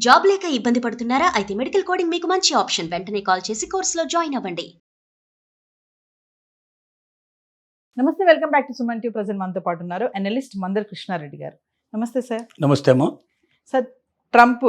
Job లేక ఇబ్బంది పడుతున్నారా? అయితే మెడికల్ కోడింగ్ మీకు మంచి ఆప్షన్. వెంటనే కాల్ చేసి కోర్సులో జాయిన్ అవ్వండి. నమస్తే, welcome back to Suman TV. Present మనతో పాటు ఉన్నారు అనలిస్ట్ మందర్ కృష్ణారెడ్డి గారు. నమస్తే సార్. నమస్తే అమ్మా. సార్, ట్రంప్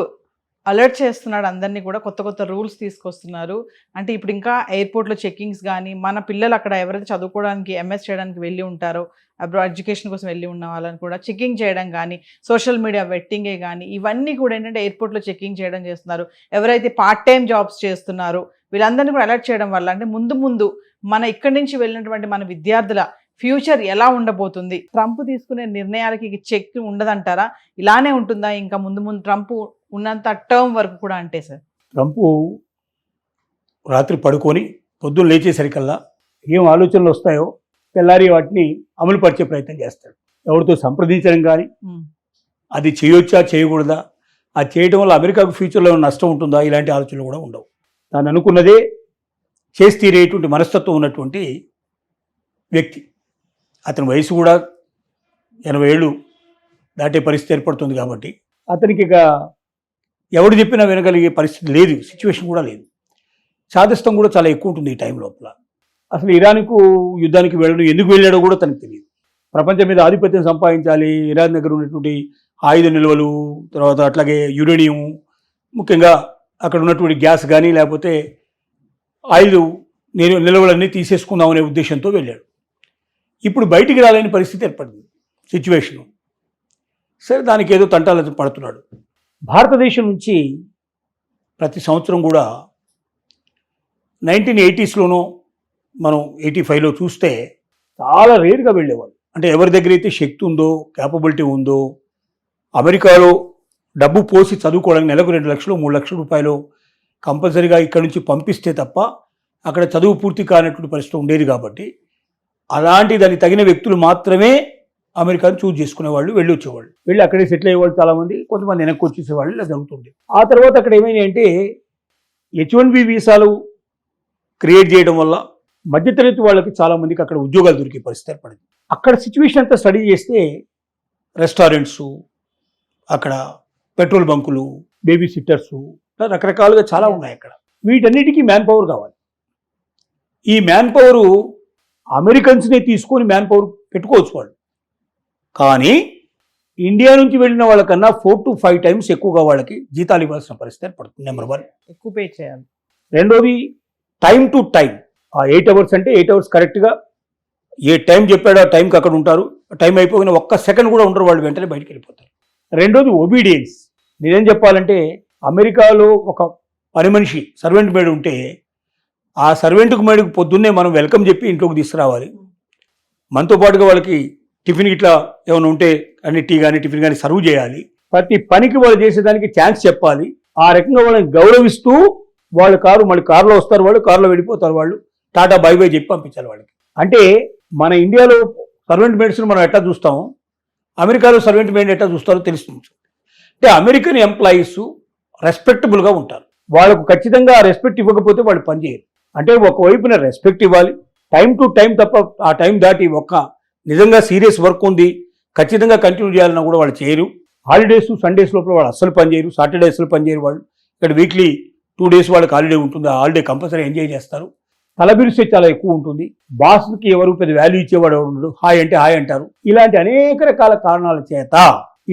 అలర్ట్ చేస్తున్నాడు అందరినీ కూడా, కొత్త కొత్త రూల్స్ తీసుకొస్తున్నారు. అంటే ఇప్పుడు ఇంకా ఎయిర్పోర్ట్లో చెక్కింగ్స్ కానీ, మన పిల్లలు అక్కడ ఎవరైతే చదువుకోవడానికి ఎంఎస్ చేయడానికి వెళ్ళి ఉంటారో, అబ్రాడ్ ఎడ్యుకేషన్ కోసం వెళ్ళి ఉన్న వాళ్ళని కూడా చెక్కింగ్ చేయడం కానీ, సోషల్ మీడియా వెట్టింగే కానీ, ఇవన్నీ కూడా ఏంటంటే ఎయిర్పోర్ట్లో చెక్కింగ్ చేయడం చేస్తున్నారు. ఎవరైతే పార్ట్ టైం జాబ్స్ చేస్తున్నారో వీళ్ళందరినీ కూడా అలర్ట్ చేయడం వల్ల అంటే ముందు మన ఇక్కడి నుంచి వెళ్ళినటువంటి మన విద్యార్థుల ఫ్యూచర్ ఎలా ఉండబోతుంది? ట్రంప్ తీసుకునే నిర్ణయాలకి చెక్ ఉండదంటారా? ఇలానే ఉంటుందా ఇంకా ముందు ట్రంప్ ఉన్నంత టర్మ్ వరకు కూడా? అంటే సార్, ట్రంప్ రాత్రి పడుకొని పొద్దున్న లేచేసరికల్లా ఏం ఆలోచనలు వస్తాయో తెల్లారి వాటిని అమలు పరిచే ప్రయత్నం చేస్తాడు. ఎవరితో సంప్రదించడం కానీ, అది చేయొచ్చా చేయకూడదా, అది చేయడం వల్ల అమెరికాకు ఫ్యూచర్లో నష్టం ఉంటుందా, ఇలాంటి ఆలోచనలు కూడా ఉండవు. తాను అనుకున్నదే చేసి తీరేటువంటి మనస్తత్వం ఉన్నటువంటి వ్యక్తి. అతని వయసు కూడా 80 ఏళ్ళు దాటే పరిస్థితి ఏర్పడుతుంది కాబట్టి అతనికి ఇక ఎవడు చెప్పినా వినగలిగే పరిస్థితి లేదు, సిచ్యువేషన్ కూడా లేదు. చాదస్తం కూడా చాలా ఎక్కువ ఉంటుంది ఈ టైం లోపల. అసలు ఇరాన్కు యుద్ధానికి వెళ్ళడం ఎందుకు వెళ్ళాడో కూడా తనకు తెలియదు. ప్రపంచం మీద ఆధిపత్యం సంపాదించాలి, ఇరాన్ దగ్గర ఉన్నటువంటి ఆయుధ నిల్వలు, తర్వాత అట్లాగే యురేనియం, ముఖ్యంగా అక్కడ ఉన్నటువంటి గ్యాస్ కానీ లేకపోతే ఆయిల్ నిల్వలన్నీ తీసేసుకుందాం అనే ఉద్దేశంతో వెళ్ళాడు. ఇప్పుడు బయటికి రాలేని పరిస్థితి ఏర్పడింది, సిచ్యువేషను. సరే, దానికి ఏదో తంటాలు పడుతున్నాడు. భారతదేశం నుంచి ప్రతి సంవత్సరం కూడా 1980స్లోనో మనం 85లో చూస్తే చాలా రేరుగా వెళ్ళేవాళ్ళు. అంటే ఎవరి దగ్గర అయితే శక్తి ఉందో, క్యాపబిలిటీ ఉందో, అమెరికాలో డబ్బు పోసి చదువుకోవడానికి నెలకు 2 లక్షలు 3 లక్షల రూపాయలు కంపల్సరీగా ఇక్కడి నుంచి పంపిస్తే తప్ప అక్కడ చదువు పూర్తి కానటువంటి పరిస్థితి ఉండేది. కాబట్టి అలాంటి దానికి తగిన వ్యక్తులు మాత్రమే అమెరికాను చూజ్ చేసుకునేవాళ్ళు, వెళ్ళి వచ్చేవాళ్ళు. వెళ్ళి అక్కడే సెటిల్ అయ్యేవాళ్ళు చాలామంది, కొంతమంది వెనక్కి వచ్చేసేవాళ్ళు. ఇలా జరుగుతుంది. ఆ తర్వాత అక్కడ ఏమైనా అంటే H1B వీసాలు క్రియేట్ చేయడం వల్ల మధ్యతరగతి వాళ్ళకి చాలామందికి అక్కడ ఉద్యోగాలు దొరికే పరిస్థితి ఏర్పడింది. అక్కడ సిచ్యువేషన్ అంతా స్టడీ చేస్తే రెస్టారెంట్సు, అక్కడ పెట్రోల్ బంకులు, బేబీ సిట్టర్సు, రకరకాలుగా చాలా ఉన్నాయి అక్కడ. వీటన్నిటికీ మ్యాన్ పవర్ కావాలి. ఈ మ్యాన్ పవరు అమెరికన్స్నే తీసుకొని మ్యాన్ పవర్ పెట్టుకోవచ్చు వాళ్ళు. కానీ ఇండియా నుంచి వెళ్ళిన వాళ్ళకన్నా 4 to 5 times ఎక్కువగా వాళ్ళకి జీతాలు ఇవ్వాల్సిన పరిస్థితి ఏర్పడుతుంది. నెంబర్ 1, ఎక్కువ పే చేయాలి. రెండోది, టైం టు టైం. ఆ 8 hours అంటే 8 hours కరెక్ట్గా ఏ టైం చెప్పాడో ఆ టైంకి అక్కడ ఉంటారు. టైం అయిపోయిన 1 సెకండ్ కూడా ఉండరు, వాళ్ళు వెంటనే బయటికి వెళ్ళిపోతారు. రెండోది, ఒబీడియన్స్. నేనేం చెప్పాలంటే అమెరికాలో ఒక పని మనిషి, సర్వెంట్ మేడ్ ఉంటే ఆ సర్వెంట్కు మేడుకు పొద్దున్నే మనం వెల్కమ్ చెప్పి ఇంట్లోకి తీసుకురావాలి. మనతో పాటుగా వాళ్ళకి టిఫిన్ ఇట్లా ఏమైనా ఉంటే అన్ని టీ కానీ టిఫిన్ కానీ సర్వ్ చేయాలి. ప్రతి పనికి వాళ్ళు చేసేదానికి ఛాన్స్ చెప్పాలి. ఆ రకంగా వాళ్ళని గౌరవిస్తూ వాళ్ళ మళ్ళీ కారులో వస్తారు, వాళ్ళు కారులో వెళ్ళిపోతారు, వాళ్ళు టాటా బై బై చెప్పి పంపించాలి వాళ్ళకి. అంటే మన ఇండియాలో సర్వెంట్ మేడ్స్ని మనం ఎట్లా చూస్తామో అమెరికాలో సర్వెంట్ మేడ్ ఎట్లా చూస్తారో తెలుస్తుంది. అంటే అమెరికన్ ఎంప్లాయీస్ రెస్పెక్టబుల్గా ఉంటారు. వాళ్ళకు ఖచ్చితంగా ఆ రెస్పెక్ట్ ఇవ్వకపోతే వాళ్ళు పనిచేయరు. అంటే ఒకవైపున రెస్పెక్ట్ ఇవ్వాలి, టైం టు టైం తప్ప ఆ టైం దాటి నిజంగా సీరియస్ వర్క్ ఉంది ఖచ్చితంగా కంటిన్యూ చేయాలన్నా కూడా వాళ్ళు చేయరు. హాలిడేస్, సండేస్ లోపల వాళ్ళు అస్సలు పనిచేయరు, సాటర్డే అస్సలు పనిచేయరు వాళ్ళు. ఇక్కడ వీక్లీ 2 days వాళ్ళకి హాలిడే ఉంటుంది. ఆ హాలిడే కంపల్సరీ ఎంజాయ్ చేస్తారు. తలబిరుసే చాలా ఎక్కువ ఉంటుంది. బాస్కి ఎవరు పెద్ద వాల్యూ ఇచ్చేవాడు ఎవరు ఉండడు, హాయ్ అంటే హాయ్ అంటారు. ఇలాంటి అనేక రకాల కారణాల చేత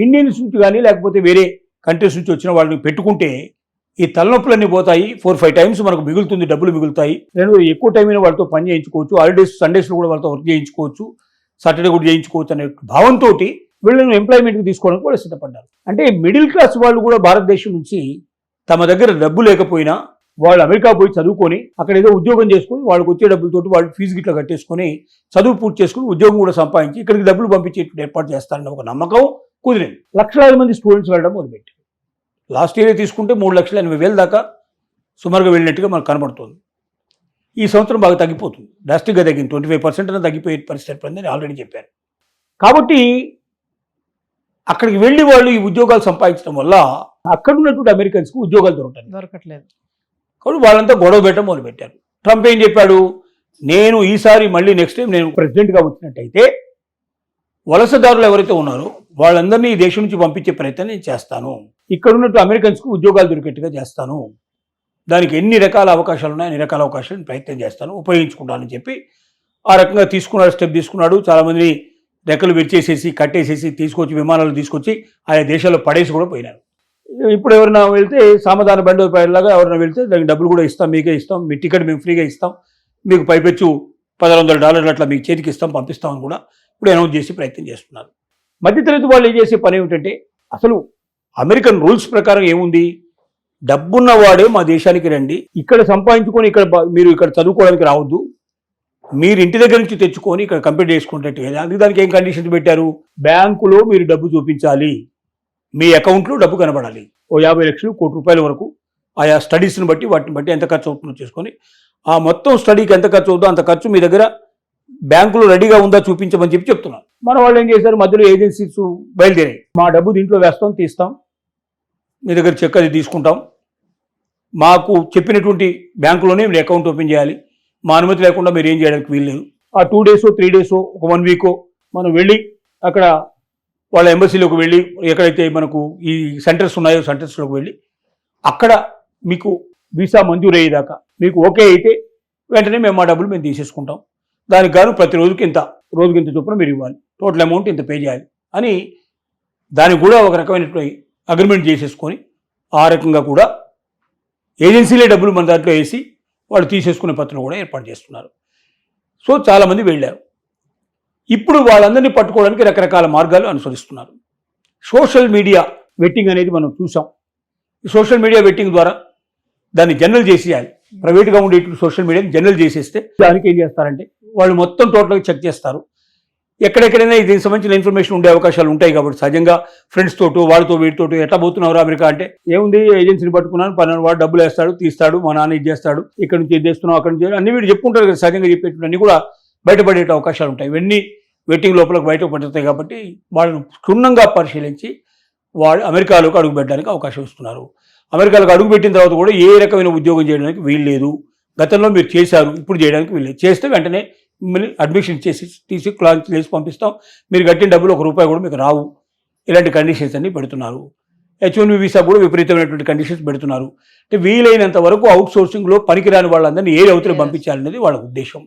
ఇండియన్స్ నుంచి కానీ లేకపోతే వేరే కంట్రీస్ నుంచి వచ్చిన వాళ్ళని పెట్టుకుంటే ఈ తలనొప్పులన్నీ పోతాయి. 4-5 times మనకు మిగులుతుంది, డబ్బులు మిగులుతాయి. రెండు, ఎక్కువ టైం అయినా వాళ్ళతో పని చేయించుకోవచ్చు. హాలిడేస్, సండేస్లో కూడా వాళ్ళతో వర్క్ చేయించుకోవచ్చు, సాటర్డే కూడా చేయించుకోవచ్చు అనే భావంతో వీళ్ళను ఎంప్లాయ్మెంట్కి తీసుకోవడానికి కూడా సిద్ధపడ్డారు. అంటే మిడిల్ క్లాస్ వాళ్ళు కూడా భారతదేశం నుంచి తమ దగ్గర డబ్బు లేకపోయినా వాళ్ళు అమెరికా పోయి చదువుకొని అక్కడ ఏదో ఉద్యోగం చేసుకొని వాళ్ళకి వచ్చే డబ్బులతోటి వాళ్ళు ఫీజు గిట్లా కట్టేసుకొని చదువు పూర్తి చేసుకుని ఉద్యోగం కూడా సంపాదించి ఇక్కడికి డబ్బులు పంపించేటువంటి ఏర్పాటు చేస్తారని ఒక నమ్మకం కుదిరింది. లక్షలాది మంది స్టూడెంట్స్ వెళ్ళడం మొదలుపెట్టారు. లాస్ట్ ఇయర్ తీసుకుంటే 3,80,000 దాకా సుమారుగా వెళ్ళినట్టుగా మనకు కనబడుతుంది. ఈ సంవత్సరం బాగా తగ్గిపోతుంది, డ్రాస్టిక్గా తగ్గింది. 25% తగ్గిపోయే పరిస్థితి ఏర్పడిందని ఆల్రెడీ చెప్పారు. కాబట్టి అక్కడికి వెళ్ళి వాళ్ళు ఈ ఉద్యోగాలు సంపాదించడం వల్ల అక్కడ ఉన్నటువంటి అమెరికన్స్కి ఉద్యోగాలు దొరకట్లేదు. కాబట్టి వాళ్ళంతా గొడవ పెట్టడం మొదలుపెట్టారు. ట్రంప్ ఏం చెప్పాడు, నేను ఈసారి మళ్ళీ నెక్స్ట్ టైం నేను ప్రెసిడెంట్గా వచ్చినట్టయితే వలసదారులు ఎవరైతే ఉన్నారో వాళ్ళందరినీ ఈ దేశం నుంచి పంపించే ప్రయత్నం నేను చేస్తాను. ఇక్కడ ఉన్నట్టు అమెరికన్స్కి ఉద్యోగాలు దొరికేట్టుగా చేస్తాను, దానికి ఎన్ని రకాల అవకాశాలు ఉన్నాయి అన్ని రకాల అవకాశాలను ప్రయత్నం చేస్తాను, ఉపయోగించుకుంటానని చెప్పి ఆ రకంగా తీసుకున్నాడు, స్టెప్ తీసుకున్నాడు. చాలామందిని రెక్కలు విరిచేసేసి కట్టేసేసి తీసుకొచ్చి విమానాలు తీసుకొచ్చి ఆయా దేశాల్లో పడేసి కూడా పోయినారు. ఇప్పుడు ఎవరైనా వెళ్తే సామధాన బండోపాయలాగా ఎవరైనా వెళ్తే దానికి డబ్బులు కూడా ఇస్తాం, మీకే ఇస్తాం, మీ టికెట్ మేము ఫ్రీగా ఇస్తాం, మీకు పైపెచ్చు $1,100 అట్లా మీకు చేతికి ఇస్తాం, పంపిస్తామని కూడా ఇప్పుడు అనౌన్స్ చేసి ప్రయత్నం చేస్తున్నారు. మధ్యతరగతి వాళ్ళు ఏం చేసే పని ఏమిటంటే, అసలు అమెరికన్ రూల్స్ ప్రకారం ఏముంది, డబ్బున్న వాడే మా దేశానికి రండి, ఇక్కడ సంపాదించుకొని మీరు ఇక్కడ చదువుకోవడానికి రావద్దు, మీరు ఇంటి దగ్గర నుంచి తెచ్చుకొని ఇక్కడ కంప్లీట్ చేసుకుంటే అందుకు దానికి ఏం కండిషన్స్ పెట్టారు, బ్యాంకులో మీరు డబ్బు చూపించాలి, మీ అకౌంట్లో డబ్బు కనబడాలి, ఓ 50 లక్షలు ₹1 కోటి వరకు ఆయా స్టడీస్ని బట్టి వాటిని బట్టి ఎంత ఖర్చు అవుతుందో చేసుకొని ఆ మొత్తం స్టడీకి ఎంత ఖర్చు అవుతుందో అంత ఖర్చు మీ దగ్గర బ్యాంకులో రెడీగా ఉందా చూపించమని చెప్పి చెప్తున్నారు. మన వాళ్ళు ఏం చేశారు, మధ్యలో ఏజెన్సీస్ బయలుదేరాయి, మా డబ్బు దీంట్లో వేస్తాం, తీస్తాం, మీ దగ్గర చెక్ అది తీసుకుంటాం, మాకు చెప్పినటువంటి బ్యాంకులోనే మీరు అకౌంట్ ఓపెన్ చేయాలి, మా అనుమతి లేకుండా మీరు ఏం చేయడానికి వీల్లేదు. ఆ 2 డేసో 3 డేసో ఒక 1 వీకో మనం వెళ్ళి అక్కడ వాళ్ళ ఎంబసీలోకి వెళ్ళి ఎక్కడైతే మనకు ఈ సెంటర్స్ ఉన్నాయో సెంటర్స్లోకి వెళ్ళి అక్కడ మీకు వీసా మంజూరు అయ్యేదాకా మీకు ఓకే అయితే వెంటనే మేము మా డబ్బులు మేము తీసేసుకుంటాం, దానికి గాను ప్రతి రోజుకి ఇంత చొప్పున మీరు ఇవ్వాలి, టోటల్ అమౌంట్ ఇంత పే చేయాలి అని దానికి కూడా ఒక రకమైనటువంటి అగ్రిమెంట్ చేసేసుకొని ఆ రకంగా కూడా ఏజెన్సీలే డబ్బులు మన దాంట్లో వేసి వాళ్ళు తీసేసుకునే పత్రం కూడా ఏర్పాటు చేస్తున్నారు. సో చాలామంది వెళ్ళారు. ఇప్పుడు వాళ్ళందరినీ పట్టుకోవడానికి రకరకాల మార్గాలు అనుసరిస్తున్నారు. సోషల్ మీడియా వెట్టింగ్ అనేది మనం చూసాం. ఈ సోషల్ మీడియా వెట్టింగ్ ద్వారా దాన్ని జనరల్ చేసేయాలి, ప్రైవేట్గా ఉండే సోషల్ మీడియాని జనరల్ చేసేస్తే దానికి ఏం చేస్తారంటే వాళ్ళు మొత్తం టోటల్గా చెక్ చేస్తారు, ఎక్కడెక్కడైనా దీనికి సంబంధించిన ఇన్ఫర్మేషన్ ఉండే అవకాశాలు ఉంటాయి. కాబట్టి సహజంగా ఫ్రెండ్స్ తోటో వాళ్ళతో వీటితోటో ఎట్లా పోతున్నారు అమెరికా అంటే, ఏముంది ఏజెన్సీని పట్టుకున్నాను, 12 వాడు డబ్బులు వేస్తాడు, తీస్తాడు, మా నాన్న ఇది చేస్తాడు, ఇక్కడ నుంచి ఇది చేస్తున్నావు, అక్కడ నుంచి అన్ని వీడు చెప్పుకుంటారు కదా, సహజంగా చెప్పేటువంటి కూడా బయటపడే అవకాశాలు ఉంటాయి. ఇవన్నీ వెట్టింగ్ లోపలికి బయటకు పడుతాయి. కాబట్టి వాళ్ళను క్షుణ్ణంగా పరిశీలించి వాళ్ళు అమెరికాలోకి అడుగుపెట్టడానికి అవకాశం ఇస్తున్నారు. అమెరికాలోకి అడుగుపెట్టిన తర్వాత కూడా ఏ రకమైన ఉద్యోగం చేయడానికి వీల్లేదు, గతంలో మీరు చేశారు ఇప్పుడు చేయడానికి వీల్లేదు, చేస్తే వెంటనే మిమ్మల్ని అడ్మిషన్ తీసి క్లాస్ చేసి పంపిస్తాం, మీరు కట్టిన డబ్బులు ₹1 కూడా మీకు రావు, ఇలాంటి కండిషన్స్ అన్ని పెడుతున్నారు. H-1B వీసా కూడా విపరీతమైనటువంటి కండిషన్స్ పెడుతున్నారు. అంటే వీలైనంత వరకు అవుట్ సోర్సింగ్లో పనికిరాని వాళ్ళందరినీ ఏ అవతల పంపించాలనేది వాళ్ళ ఉద్దేశం.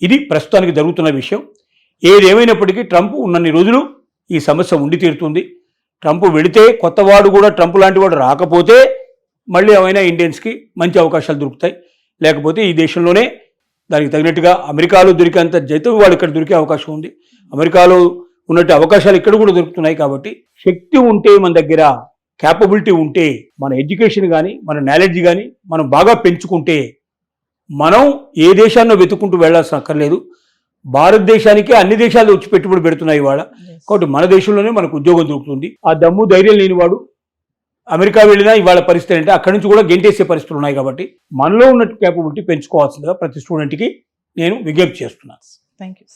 ఇది ప్రస్తుతానికి జరుగుతున్న విషయం. ఏదేమైనప్పటికీ ట్రంప్ ఉన్నన్ని రోజులు ఈ సమస్య ఉండి తీరుతుంది. ట్రంప్ వెళితే కొత్తవాడు కూడా ట్రంప్ లాంటి వాడు రాకపోతే మళ్ళీ ఏమైనా ఇండియన్స్కి మంచి అవకాశాలు దొరుకుతాయి, లేకపోతే ఈ దేశంలోనే దానికి తగినట్టుగా అమెరికాలో దొరికేంత జీతం వాళ్ళు ఇక్కడ దొరికే అవకాశం ఉంది. అమెరికాలో ఉన్నట్టు అవకాశాలు ఇక్కడ కూడా దొరుకుతున్నాయి. కాబట్టి శక్తి ఉంటే మన దగ్గర, క్యాపబిలిటీ ఉంటే, మన ఎడ్యుకేషన్ కానీ మన నాలెడ్జ్ కానీ మనం బాగా పెంచుకుంటే మనం ఏ దేశాల్లో వెతుక్కుంటూ వెళ్లాల్సిన అక్కర్లేదు. భారతదేశానికి అన్ని దేశాలు వచ్చి పెట్టుబడి పెడుతున్నాయి ఇవాళ. కాబట్టి మన దేశంలోనే మనకు ఉద్యోగం దొరుకుతుంది. ఆ దమ్ము ధైర్యం లేనివాడు అమెరికా వెళ్ళినా ఇవాళ పరిస్థితి అంటే అక్కడి నుంచి కూడా గెంటేసే పరిస్థితులు ఉన్నాయి. కాబట్టి మనలో ఉన్నట్టు క్యాపబిలిటీ పెంచుకోవాల్సిందిగా ప్రతి స్టూడెంట్కి నేను విజ్ఞప్తి చేస్తున్నాను. Thank you.